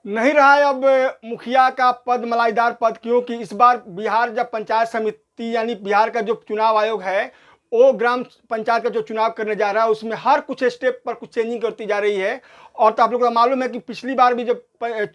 नहीं रहा है अब मुखिया का पद, मलाईदार पद, क्योंकि इस बार बिहार जब पंचायत समिति यानी बिहार का जो चुनाव आयोग है वो ग्राम पंचायत का जो चुनाव करने जा रहा है उसमें हर कुछ स्टेप पर कुछ चेंजिंग करती जा रही है। और तो आप लोगों को मालूम है कि पिछली बार भी जब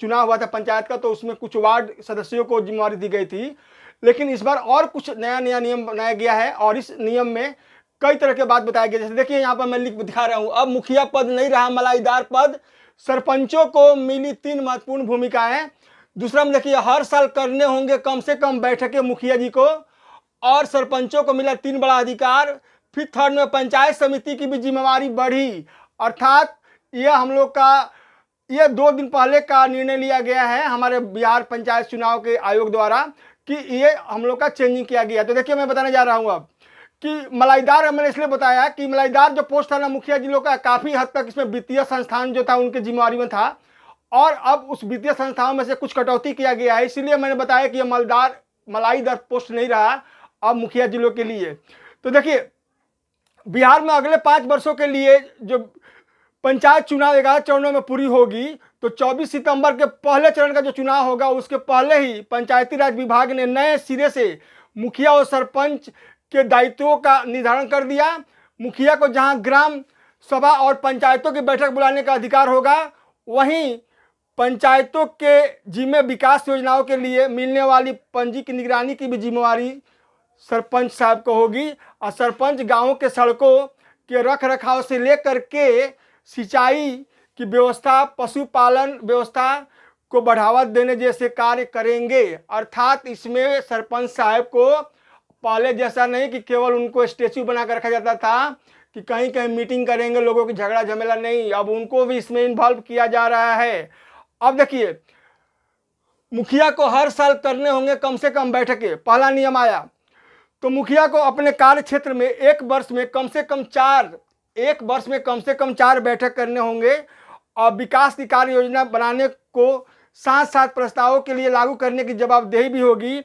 चुनाव हुआ था पंचायत का तो उसमें कुछ वार्ड सदस्यों को जिम्मेवारी दी गई थी, लेकिन इस बार और कुछ नया नया नियम बनाया गया है और इस नियम में कई तरह के बात बताया गया। जैसे देखिए यहाँ पर मैं लिख दिखा रहा हूँ, अब मुखिया पद नहीं रहा मलाईदार पद, सरपंचों को मिली 3 महत्वपूर्ण भूमिकाएं। दूसरा में देखिए हर साल करने होंगे कम से कम बैठकें मुखिया जी को, और सरपंचों को मिला 3 बड़ा अधिकार। फिर थर्ड में पंचायत समिति की भी जिम्मेवारी बढ़ी, अर्थात यह हम लोग का ये 2 दिन पहले का निर्णय लिया गया है हमारे बिहार पंचायत चुनाव के आयोग द्वारा कि ये हम लोग का चेंजिंग किया गया। तो देखिए मैं बताने जा रहा हूँ अब कि मलाईदार, मैंने इसलिए बताया कि मलाईदार जो पोस्ट था ना मुखिया जी लोग का, काफ़ी हद तक इसमें वित्तीय संस्थान जो था उनके जिम्मेवारी में था, और अब उस वित्तीय संस्थाओं में से कुछ कटौती किया गया है, इसीलिए मैंने बताया कि यह मलाईदार पोस्ट नहीं रहा अब मुखिया जी लोग के लिए। तो देखिए बिहार में अगले 5 वर्षों के लिए जो पंचायत चुनाव 11 चरणों में पूरी होगी, तो 24 सितंबर के पहले चरण का जो चुनाव होगा उसके पहले ही पंचायती राज विभाग ने नए सिरे से मुखिया और सरपंच के दायित्वों का निर्धारण कर दिया। मुखिया को जहां ग्राम सभा और पंचायतों की बैठक बुलाने का अधिकार होगा, वहीं पंचायतों के जिम्मे विकास योजनाओं के लिए मिलने वाली पंजी की निगरानी की भी जिम्मेवारी सरपंच साहब को होगी। और सरपंच गांवों के सड़कों के रख रखाव से लेकर के सिंचाई की व्यवस्था, पशुपालन व्यवस्था को बढ़ावा देने जैसे कार्य करेंगे। अर्थात इसमें सरपंच साहब को पहले जैसा नहीं कि केवल उनको स्टेच्यू बना कर रखा जाता था कि कहीं कहीं मीटिंग करेंगे, लोगों की झगड़ा झमेला नहीं, अब उनको भी इसमें इन्वॉल्व किया जा रहा है। अब देखिए मुखिया को हर साल करने होंगे कम से कम बैठकें, पहला नियम आया। तो मुखिया को अपने कार्य क्षेत्र में एक वर्ष में कम से कम 4 बैठक करने होंगे, और विकास की कार्य योजना बनाने को साथ साथ प्रस्तावों के लिए लागू करने की जवाबदेही भी होगी।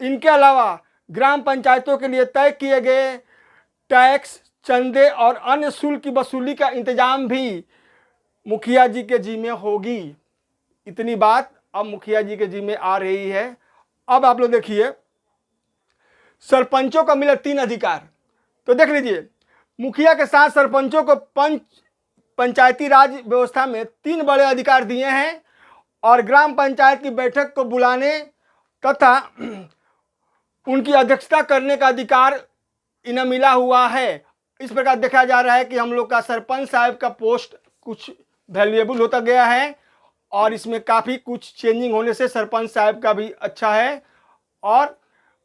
इनके अलावा ग्राम पंचायतों के लिए तय किए गए टैक्स, चंदे और अन्य शुल्क की वसूली का इंतजाम भी मुखिया जी के जिम्मे होगी। इतनी बात अब मुखिया जी के जिम्मे आ रही है। अब आप लोग देखिए सरपंचों को मिले 3 अधिकार। तो देख लीजिए मुखिया के साथ सरपंचों को पंचायती राज व्यवस्था में 3 बड़े अधिकार दिए हैं, और ग्राम पंचायत की बैठक को बुलाने तथा उनकी अध्यक्षता करने का अधिकार इन्हें मिला हुआ है। इस प्रकार देखा जा रहा है कि हम लोग का सरपंच साहब का पोस्ट कुछ वैल्यूएबल होता गया है, और इसमें काफ़ी कुछ चेंजिंग होने से सरपंच साहब का भी अच्छा है और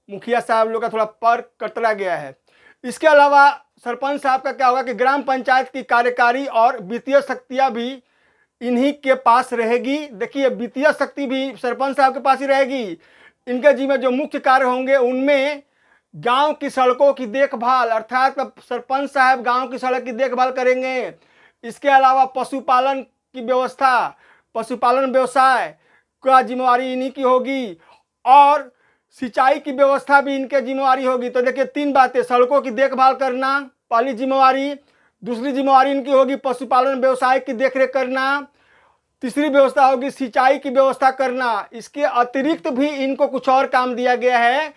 मुखिया साहब लोग का थोड़ा पर कतरा गया है। इसके अलावा सरपंच साहब का क्या होगा कि ग्राम पंचायत की कार्यकारी और वित्तीय शक्तियाँ भी इन्हीं के पास रहेगी। देखिए वित्तीय शक्ति भी सरपंच साहब के पास ही रहेगी। इनके जिम्मे जो मुख्य कार्य होंगे उनमें गांव की सड़कों की देखभाल, अर्थात सरपंच साहब गांव की सड़क की देखभाल करेंगे। इसके अलावा पशुपालन की व्यवस्था, पशुपालन व्यवसाय का जिम्मेवारी इन्हीं की होगी, और सिंचाई की व्यवस्था भी इनके जिम्मेवारी होगी। तो देखिए 3 बातें, सड़कों की देखभाल करना पहली जिम्मेवारी, दूसरी जिम्मेवारी इनकी होगी पशुपालन व्यवसाय की देखरेख करना, तीसरी व्यवस्था होगी सिंचाई की व्यवस्था करना। इसके अतिरिक्त भी इनको कुछ और काम दिया गया है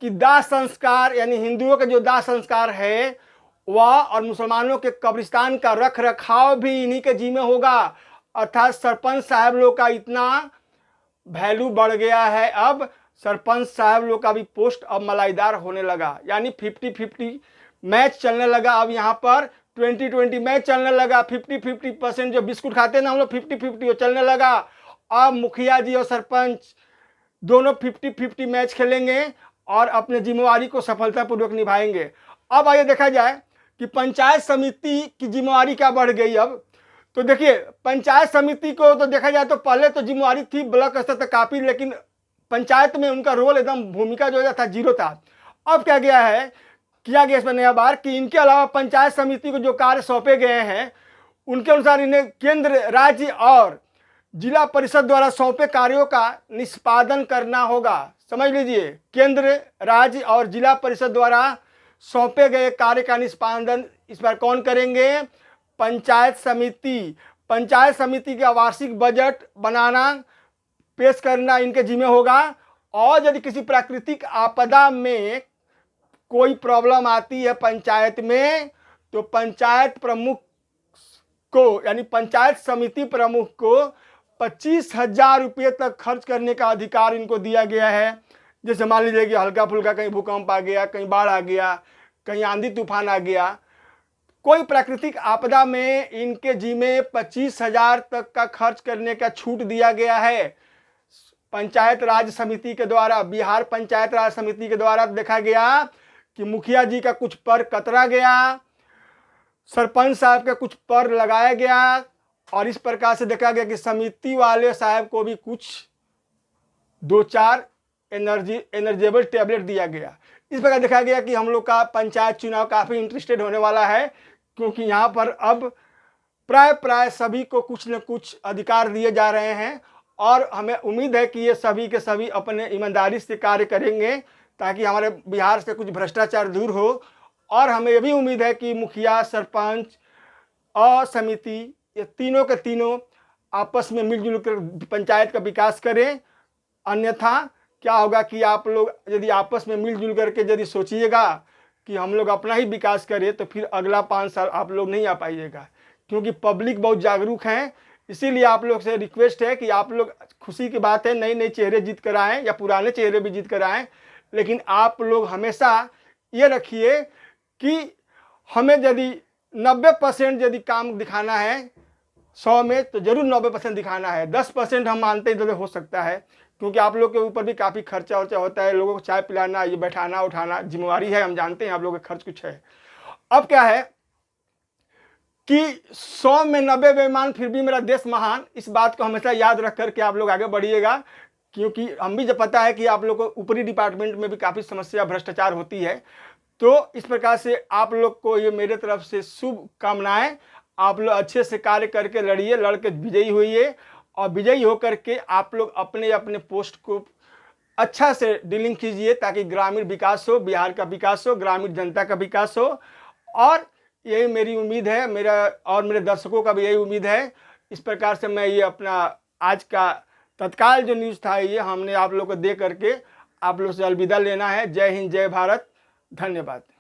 कि दाह संस्कार, यानी हिंदुओं का जो दाह संस्कार है वह, और मुसलमानों के कब्रिस्तान का रख रखाव भी इन्हीं के जिम्मे होगा। अर्थात सरपंच साहब लोग का इतना वैल्यू बढ़ गया है, अब सरपंच साहब लोग का भी पोस्ट अब मलाईदार होने लगा, यानी 50-50 मैच चलने लगा। अब यहाँ पर 20-20 मैच चलने लगा, 50-50% जो बिस्कुट खाते हैं ना हम लोग 50-50 वो चलने लगा। अब मुखिया जी और सरपंच दोनों 50-50 मैच खेलेंगे और अपने जिम्मेवारी को सफलतापूर्वक निभाएंगे। अब आइए देखा जाए कि पंचायत समिति की जिम्मेवारी क्या बढ़ गई। अब तो देखिए पंचायत समिति को तो देखा जाए तो पहले तो जिम्मेवारी थी ब्लॉक स्तर तक काफ़ी, लेकिन पंचायत में उनका रोल एकदम भूमिका जो था 0 था। अब क्या किया गया इसमें नया बार कि इनके अलावा पंचायत समिति को जो कार्य सौंपे गए हैं उनके अनुसार इन्हें केंद्र, राज्य और जिला परिषद द्वारा सौंपे कार्यों का निष्पादन करना होगा। समझ लीजिए, केंद्र, राज्य और जिला परिषद द्वारा सौंपे गए कार्य का निष्पादन इस बार कौन करेंगे? पंचायत समिति। पंचायत समिति का वार्षिक बजट बनाना, पेश करना इनके जिम्मे होगा। और यदि किसी प्राकृतिक आपदा में कोई प्रॉब्लम आती है पंचायत में, तो पंचायत प्रमुख को यानी पंचायत समिति प्रमुख को 25,000 रुपये तक खर्च करने का अधिकार इनको दिया गया है। जैसे मान लीजिए कि हल्का फुल्का कहीं भूकंप आ गया, कहीं बाढ़ आ गया, कहीं आंधी तूफान आ गया, कोई प्राकृतिक आपदा में इनके जिम्मे 25,000 तक का खर्च करने का छूट दिया गया है पंचायत राज समिति के द्वारा। बिहार पंचायत राज समिति के द्वारा देखा गया कि मुखिया जी का कुछ पर कतरा गया, सरपंच साहब का कुछ पर लगाया गया, और इस प्रकार से देखा गया कि समिति वाले साहब को भी कुछ 2-4 एनर्जेबल टैबलेट दिया गया। इस प्रकार देखा गया कि हम लोग का पंचायत चुनाव काफ़ी इंटरेस्टेड होने वाला है, क्योंकि यहाँ पर अब प्राय सभी को कुछ न कुछ अधिकार दिए जा रहे हैं। और हमें उम्मीद है कि ये सभी के सभी अपने ईमानदारी से कार्य करेंगे ताकि हमारे बिहार से कुछ भ्रष्टाचार दूर हो। और हमें ये भी उम्मीद है कि मुखिया, सरपंच और समिति, ये तीनों के तीनों आपस में मिलजुल कर पंचायत का विकास करें। अन्यथा क्या होगा कि आप लोग यदि आपस में मिलजुल करके यदि सोचिएगा कि हम लोग अपना ही विकास करें, तो फिर अगला 5 साल आप लोग नहीं आ पाइएगा, क्योंकि पब्लिक बहुत जागरूक हैं। इसीलिए आप लोग से रिक्वेस्ट है कि आप लोग, खुशी की बात है, नए नए चेहरे जीत कर आएँ या पुराने चेहरे भी जीत कर आएँ, लेकिन आप लोग हमेशा ये रखिए कि हमें यदि 90% यदि काम दिखाना है 100 में, तो जरूर 90% दिखाना है। 10% हम मानते हैं तो हो सकता है, क्योंकि आप लोग के ऊपर भी काफ़ी खर्चा वर्चा होता है, लोगों को चाय पिलाना, ये बैठाना उठाना जिम्मेवारी है, हम जानते हैं आप लोगों का खर्च कुछ है। अब क्या है कि 100 में 90 बेईमान फिर भी मेरा देश महान, इस बात को हमेशा याद रख कर के आप लोग आगे बढ़िएगा, क्योंकि हम भी जब पता है कि आप लोग को ऊपरी डिपार्टमेंट में भी काफ़ी समस्या भ्रष्टाचार होती है। तो इस प्रकार से आप लोग को ये मेरे तरफ से शुभ कामनाएं। आप लोग अच्छे से कार्य करके लड़िए, लड़ के विजयी होइए, और विजयी होकर के आप लोग अपने अपने पोस्ट को अच्छा से डीलिंग कीजिए, ताकि ग्रामीण विकास हो, बिहार का विकास हो, ग्रामीण जनता का विकास हो। और यही मेरी उम्मीद है, मेरा और मेरे दर्शकों का भी यही उम्मीद है। इस प्रकार से मैं ये अपना आज का तत्काल जो न्यूज़ था, ये हमने आप लोग को दे करके आप लोग से अलविदा लेना है। जय हिंद, जय भारत, धन्यवाद।